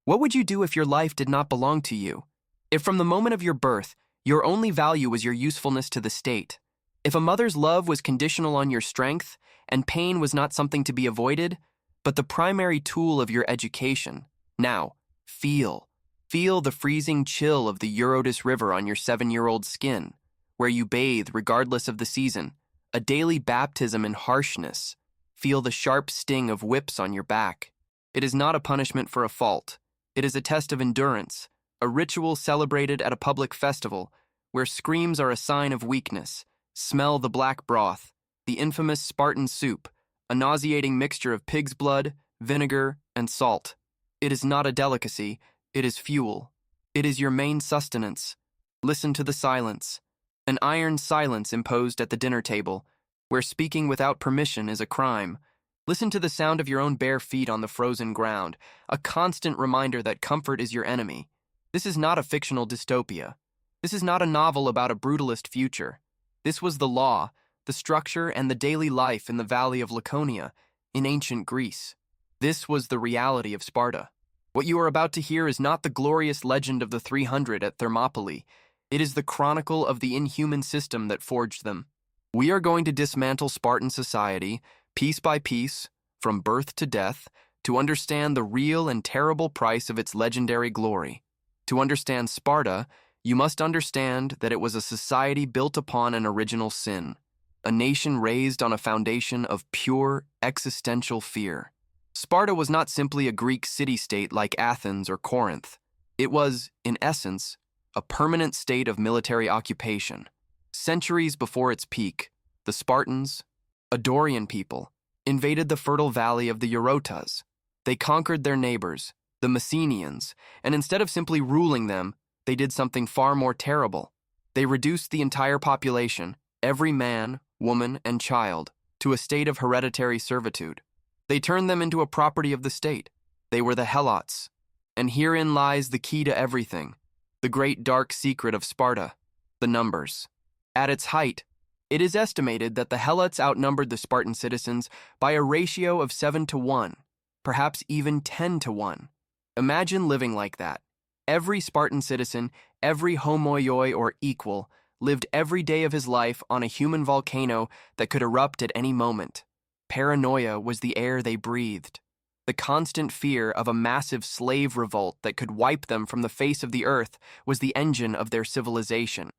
What would you do if your life did not belong to you? If from the moment of your birth, your only value was your usefulness to the state? If a mother's love was conditional on your strength, and pain was not something to be avoided, but the primary tool of your education? Now, feel. Feel the freezing chill of the Eurotas River on your 7-year-old skin, where you bathe regardless of the season, a daily baptism in harshness. Feel the sharp sting of whips on your back. It is not a punishment for a fault. It is a test of endurance, a ritual celebrated at a public festival, where screams are a sign of weakness. Smell the black broth, the infamous Spartan soup, a nauseating mixture of pig's blood, vinegar, and salt. It is not a delicacy, it is fuel. It is your main sustenance. Listen to the silence. An iron silence imposed at the dinner table, where speaking without permission is a crime. Listen to the sound of your own bare feet on the frozen ground, a constant reminder that comfort is your enemy. This is not a fictional dystopia. This is not a novel about a brutalist future. This was the law, the structure, and the daily life in the valley of Laconia, in ancient Greece. This was the reality of Sparta. What you are about to hear is not the glorious legend of the 300 at Thermopylae. It is the chronicle of the inhuman system that forged them. We are going to dismantle Spartan society, piece by piece, from birth to death, to understand the real and terrible price of its legendary glory. To understand Sparta, you must understand that it was a society built upon an original sin, a nation raised on a foundation of pure existential fear. Sparta was not simply a Greek city-state like Athens or Corinth. It was, in essence, a permanent state of military occupation. Centuries before its peak, the Spartans, a Dorian people, invaded the fertile valley of the Eurotas. They conquered their neighbors, the Messenians, and instead of simply ruling them, they did something far more terrible. They reduced the entire population, every man, woman, and child, to a state of hereditary servitude. They turned them into a property of the state. They were the Helots. And herein lies the key to everything, the great dark secret of Sparta, the numbers. At its height, it is estimated that the Helots outnumbered the Spartan citizens by a ratio of 7-1, perhaps even 10-1. Imagine living like that. Every Spartan citizen, every homoioi or equal, lived every day of his life on a human volcano that could erupt at any moment. Paranoia was the air they breathed. The constant fear of a massive slave revolt that could wipe them from the face of the earth was the engine of their civilization.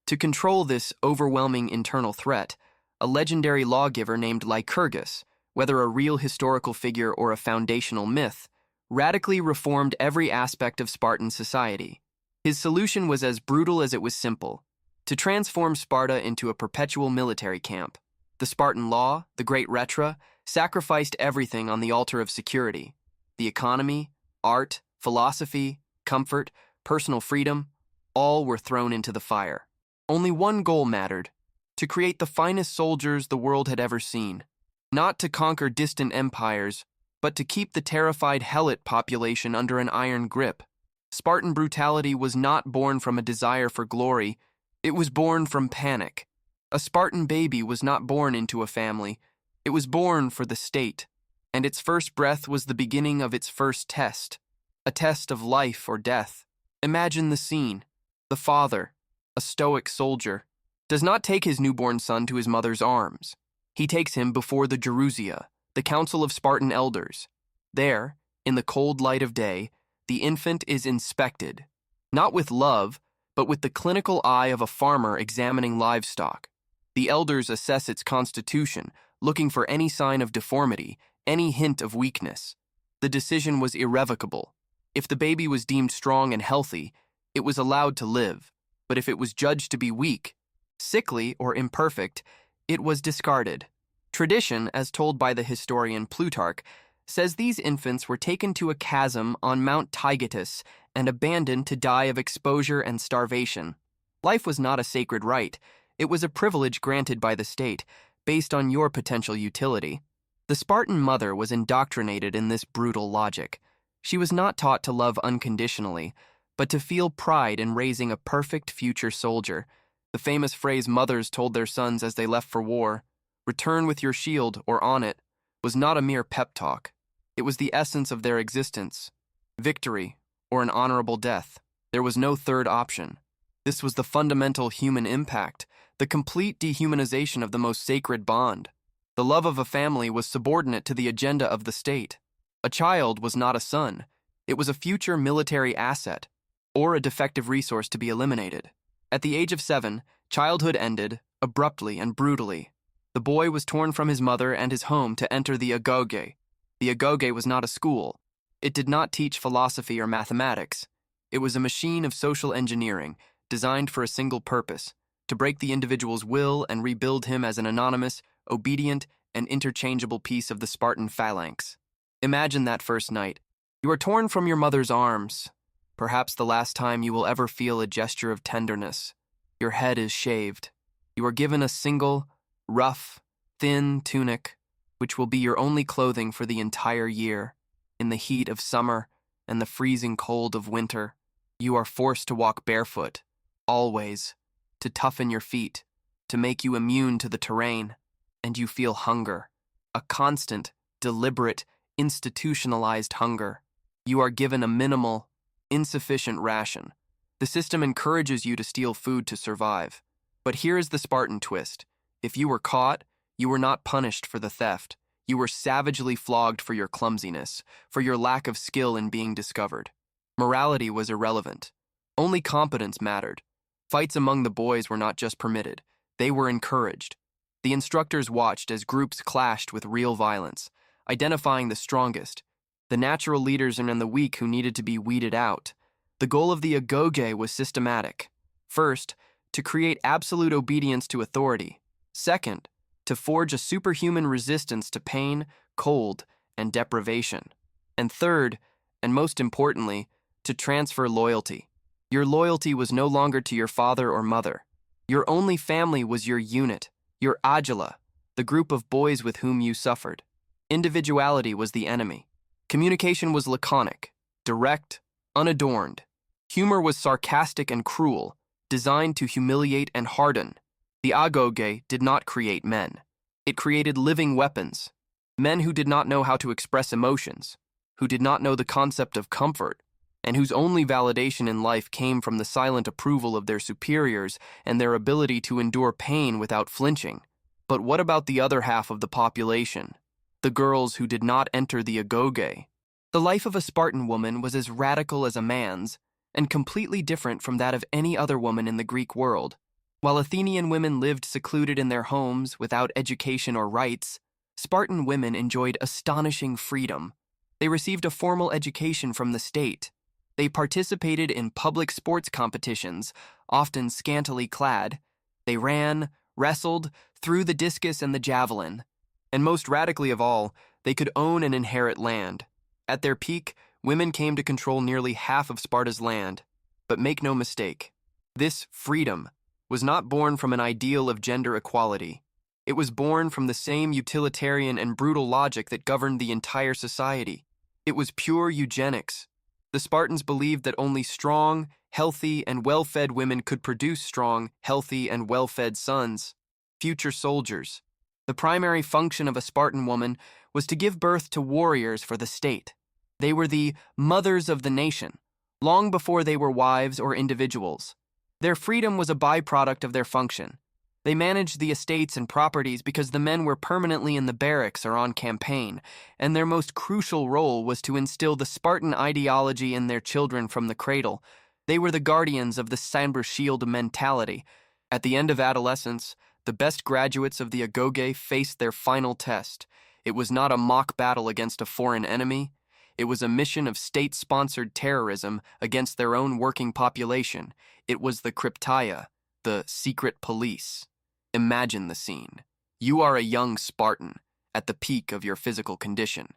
To control this overwhelming internal threat, a legendary lawgiver named Lycurgus, whether a real historical figure or a foundational myth, radically reformed every aspect of Spartan society. His solution was as brutal as it was simple: to transform Sparta into a perpetual military camp. The Spartan law, the great retra, sacrificed everything on the altar of security. The economy, art, philosophy, comfort, personal freedom, all were thrown into the fire. Only one goal mattered: to create the finest soldiers the world had ever seen. Not to conquer distant empires, but to keep the terrified Helot population under an iron grip. Spartan brutality was not born from a desire for glory, it was born from panic. A Spartan baby was not born into a family, it was born for the state, and its first breath was the beginning of its first test, a test of life or death. Imagine the scene. The father, a stoic soldier, does not take his newborn son to his mother's arms. He takes him before the Gerousia, the council of Spartan elders. There, in the cold light of day, the infant is inspected, not with love, but with the clinical eye of a farmer examining livestock. The elders assess its constitution, looking for any sign of deformity, any hint of weakness. The decision was irrevocable. If the baby was deemed strong and healthy, it was allowed to live. But if it was judged to be weak, sickly, or imperfect, it was discarded. Tradition, as told by the historian Plutarch, says these infants were taken to a chasm on Mount Taygetus and abandoned to die of exposure and starvation. Life was not a sacred right. It was a privilege granted by the state, based on your potential utility. The Spartan mother was indoctrinated in this brutal logic. She was not taught to love unconditionally, but to feel pride in raising a perfect future soldier. The famous phrase mothers told their sons as they left for war, "Return with your shield or on it," was not a mere pep talk. It was the essence of their existence. Victory, or an honorable death. There was no third option. This was the fundamental human impact, the complete dehumanization of the most sacred bond. The love of a family was subordinate to the agenda of the state. A child was not a son. It was a future military asset, or a defective resource to be eliminated. At the age of 7, childhood ended, abruptly and brutally. The boy was torn from his mother and his home to enter the agoge. The agoge was not a school. It did not teach philosophy or mathematics. It was a machine of social engineering, designed for a single purpose, to break the individual's will and rebuild him as an anonymous, obedient, and interchangeable piece of the Spartan phalanx. Imagine that first night. You are torn from your mother's arms, perhaps the last time you will ever feel a gesture of tenderness. Your head is shaved. You are given a single, rough, thin tunic, which will be your only clothing for the entire year. In the heat of summer and the freezing cold of winter, you are forced to walk barefoot, always, to toughen your feet, to make you immune to the terrain, and you feel hunger, a constant, deliberate, institutionalized hunger. You are given a minimal, insufficient ration. The system encourages you to steal food to survive. But here is the Spartan twist. If you were caught, you were not punished for the theft. You were savagely flogged for your clumsiness, for your lack of skill in being discovered. Morality was irrelevant. Only competence mattered. Fights among the boys were not just permitted, they were encouraged. The instructors watched as groups clashed with real violence, identifying the strongest, the natural leaders and the weak who needed to be weeded out. The goal of the agoge was systematic. First, to create absolute obedience to authority. Second, to forge a superhuman resistance to pain, cold, and deprivation. And third, and most importantly, to transfer loyalty. Your loyalty was no longer to your father or mother. Your only family was your unit, your agila, the group of boys with whom you suffered. Individuality was the enemy. Communication was laconic, direct, unadorned. Humor was sarcastic and cruel, designed to humiliate and harden. The agoge did not create men. It created living weapons, men who did not know how to express emotions, who did not know the concept of comfort, and whose only validation in life came from the silent approval of their superiors and their ability to endure pain without flinching. But what about the other half of the population? The girls who did not enter the agoge. The life of a Spartan woman was as radical as a man's, and completely different from that of any other woman in the Greek world. While Athenian women lived secluded in their homes without education or rights, Spartan women enjoyed astonishing freedom. They received a formal education from the state. They participated in public sports competitions, often scantily clad. They ran, wrestled, threw the discus and the javelin. And most radically of all, they could own and inherit land. At their peak, women came to control nearly half of Sparta's land. But make no mistake, this freedom was not born from an ideal of gender equality. It was born from the same utilitarian and brutal logic that governed the entire society. It was pure eugenics. The Spartans believed that only strong, healthy, and well-fed women could produce strong, healthy, and well-fed sons, future soldiers. The primary function of a Spartan woman was to give birth to warriors for the state. They were the mothers of the nation, long before they were wives or individuals. Their freedom was a byproduct of their function. They managed the estates and properties because the men were permanently in the barracks or on campaign, and their most crucial role was to instill the Spartan ideology in their children from the cradle. They were the guardians of the saber shield mentality. At the end of adolescence, the best graduates of the agoge faced their final test. It was not a mock battle against a foreign enemy. It was a mission of state-sponsored terrorism against their own working population. It was the Krypteia, the secret police. Imagine the scene. You are a young Spartan, at the peak of your physical condition.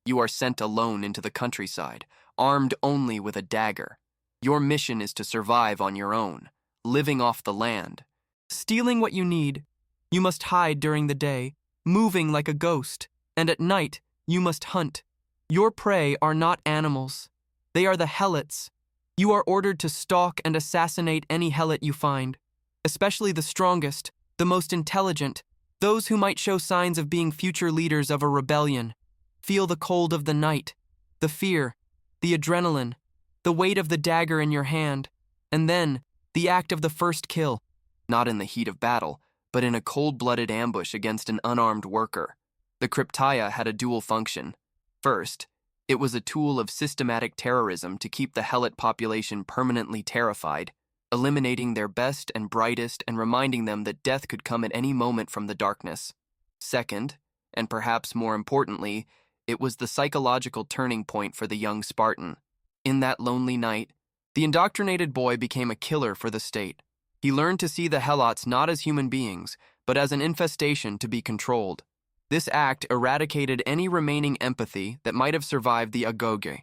You are sent alone into the countryside, armed only with a dagger. Your mission is to survive on your own, living off the land. Stealing what you need. You must hide during the day, moving like a ghost, and at night you must hunt. Your prey are not animals. They are the helots. You are ordered to stalk and assassinate any helot you find, especially the strongest, the most intelligent, those who might show signs of being future leaders of a rebellion. Feel the cold of the night, the fear, the adrenaline, the weight of the dagger in your hand, and then the act of the first kill, not in the heat of battle, but in a cold-blooded ambush against an unarmed worker. The cryptaia had a dual function. First, it was a tool of systematic terrorism to keep the Helot population permanently terrified, eliminating their best and brightest and reminding them that death could come at any moment from the darkness. Second, and perhaps more importantly, it was the psychological turning point for the young Spartan. In that lonely night, the indoctrinated boy became a killer for the state. He learned to see the Helots not as human beings, but as an infestation to be controlled. This act eradicated any remaining empathy that might have survived the agoge.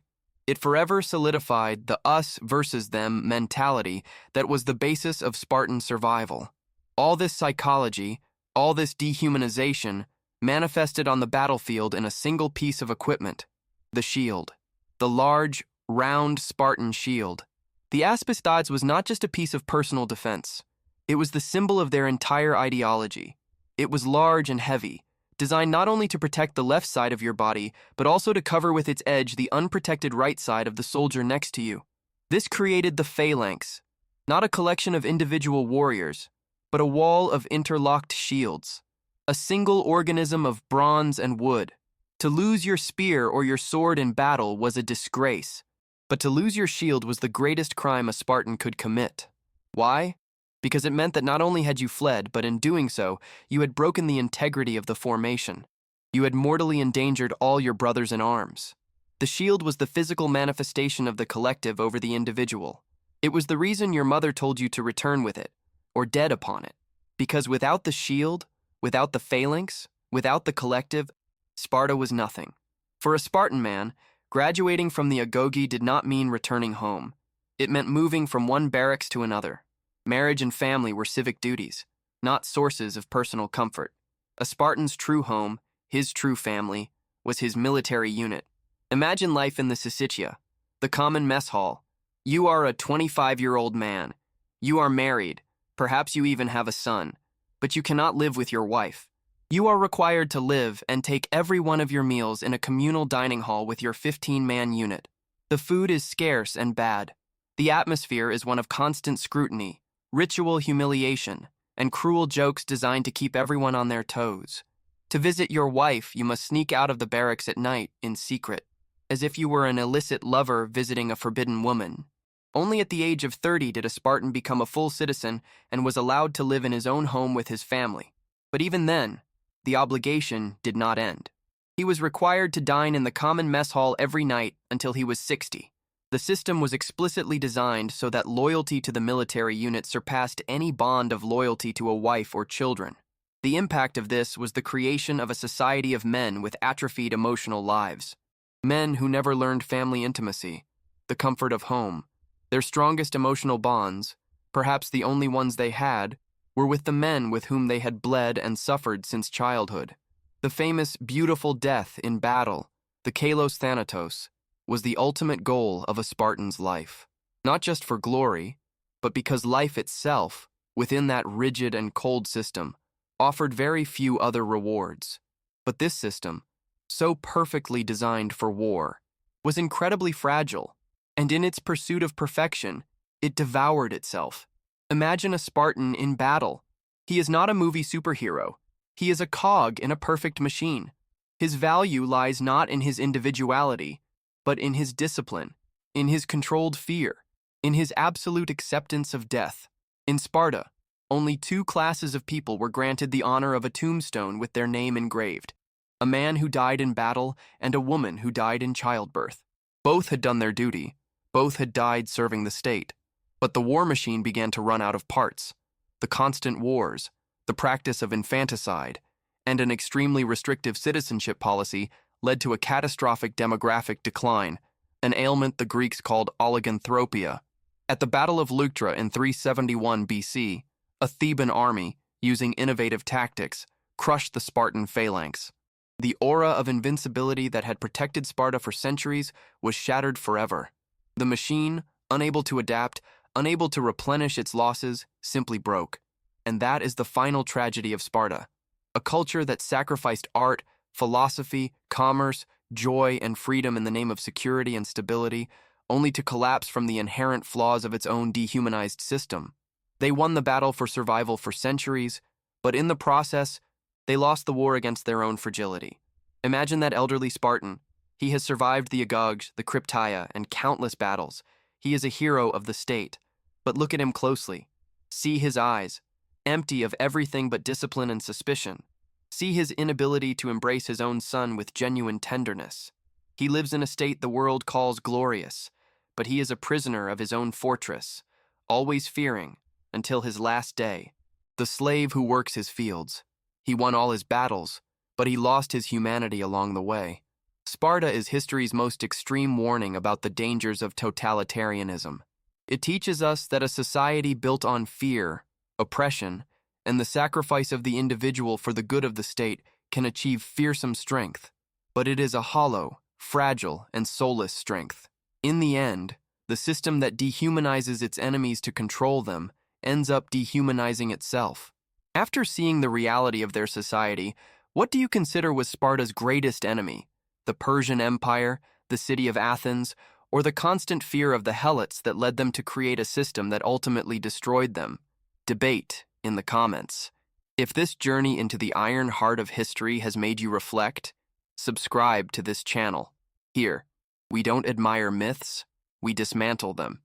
It forever solidified the us versus them mentality that was the basis of Spartan survival. All this psychology, all this dehumanization, manifested on the battlefield in a single piece of equipment: the shield. The large, round Spartan shield. The aspastades was not just a piece of personal defense. It was the symbol of their entire ideology. It was large and heavy, designed not only to protect the left side of your body, but also to cover with its edge the unprotected right side of the soldier next to you. This created the phalanx, not a collection of individual warriors, but a wall of interlocked shields, a single organism of bronze and wood. To lose your spear or your sword in battle was a disgrace, but to lose your shield was the greatest crime a Spartan could commit. Why? Because it meant that not only had you fled, but in doing so, you had broken the integrity of the formation. You had mortally endangered all your brothers in arms. The shield was the physical manifestation of the collective over the individual. It was the reason your mother told you to return with it, or dead upon it. Because without the shield, without the phalanx, without the collective, Sparta was nothing. For a Spartan man, graduating from the agoge did not mean returning home. It meant moving from one barracks to another. Marriage and family were civic duties, not sources of personal comfort. A Spartan's true home, his true family, was his military unit. Imagine life in the Syssitia, the common mess hall. You are a 25-year-old man. You are married. Perhaps you even have a son. But you cannot live with your wife. You are required to live and take every one of your meals in a communal dining hall with your 15-man unit. The food is scarce and bad. The atmosphere is one of constant scrutiny, ritual humiliation, and cruel jokes designed to keep everyone on their toes. To visit your wife, you must sneak out of the barracks at night in secret, as if you were an illicit lover visiting a forbidden woman. Only at the age of 30 did a Spartan become a full citizen and was allowed to live in his own home with his family. But even then, the obligation did not end. He was required to dine in the common mess hall every night until he was 60. The system was explicitly designed so that loyalty to the military unit surpassed any bond of loyalty to a wife or children. The impact of this was the creation of a society of men with atrophied emotional lives. Men who never learned family intimacy, the comfort of home. Their strongest emotional bonds, perhaps the only ones they had, were with the men with whom they had bled and suffered since childhood. The famous beautiful death in battle, the kalos thanatos, was the ultimate goal of a Spartan's life. Not just for glory, but because life itself, within that rigid and cold system, offered very few other rewards. But this system, so perfectly designed for war, was incredibly fragile, and in its pursuit of perfection, it devoured itself. Imagine a Spartan in battle. He is not a movie superhero. He is a cog in a perfect machine. His value lies not in his individuality, but in his discipline, in his controlled fear, in his absolute acceptance of death. In Sparta, only two classes of people were granted the honor of a tombstone with their name engraved: a man who died in battle and a woman who died in childbirth. Both had done their duty. Both had died serving the state. But the war machine began to run out of parts. The constant wars, the practice of infanticide, and an extremely restrictive citizenship policy led to a catastrophic demographic decline, an ailment the Greeks called oliganthropia. At the Battle of Leuctra in 371 BC, a Theban army, using innovative tactics, crushed the Spartan phalanx. The aura of invincibility that had protected Sparta for centuries was shattered forever. The machine, unable to adapt, unable to replenish its losses, simply broke. And that is the final tragedy of Sparta. A culture that sacrificed art, philosophy, commerce, joy, and freedom in the name of security and stability, only to collapse from the inherent flaws of its own dehumanized system. They won the battle for survival for centuries, but in the process, they lost the war against their own fragility. Imagine that elderly Spartan. He has survived the Agoge, the Cryptaea, and countless battles. He is a hero of the state. But look at him closely. See his eyes, empty of everything but discipline and suspicion. See his inability to embrace his own son with genuine tenderness. He lives in a state the world calls glorious, but he is a prisoner of his own fortress, always fearing, until his last day. The slave who works his fields. He won all his battles, but he lost his humanity along the way. Sparta is history's most extreme warning about the dangers of totalitarianism. It teaches us that a society built on fear, oppression, and the sacrifice of the individual for the good of the state can achieve fearsome strength. But it is a hollow, fragile, and soulless strength. In the end, the system that dehumanizes its enemies to control them ends up dehumanizing itself. After seeing the reality of their society, what do you consider was Sparta's greatest enemy? The Persian Empire, the city of Athens, or the constant fear of the Helots that led them to create a system that ultimately destroyed them? Debate in the comments. If this journey into the iron heart of history has made you reflect, subscribe to this channel. Here, we don't admire myths, we dismantle them.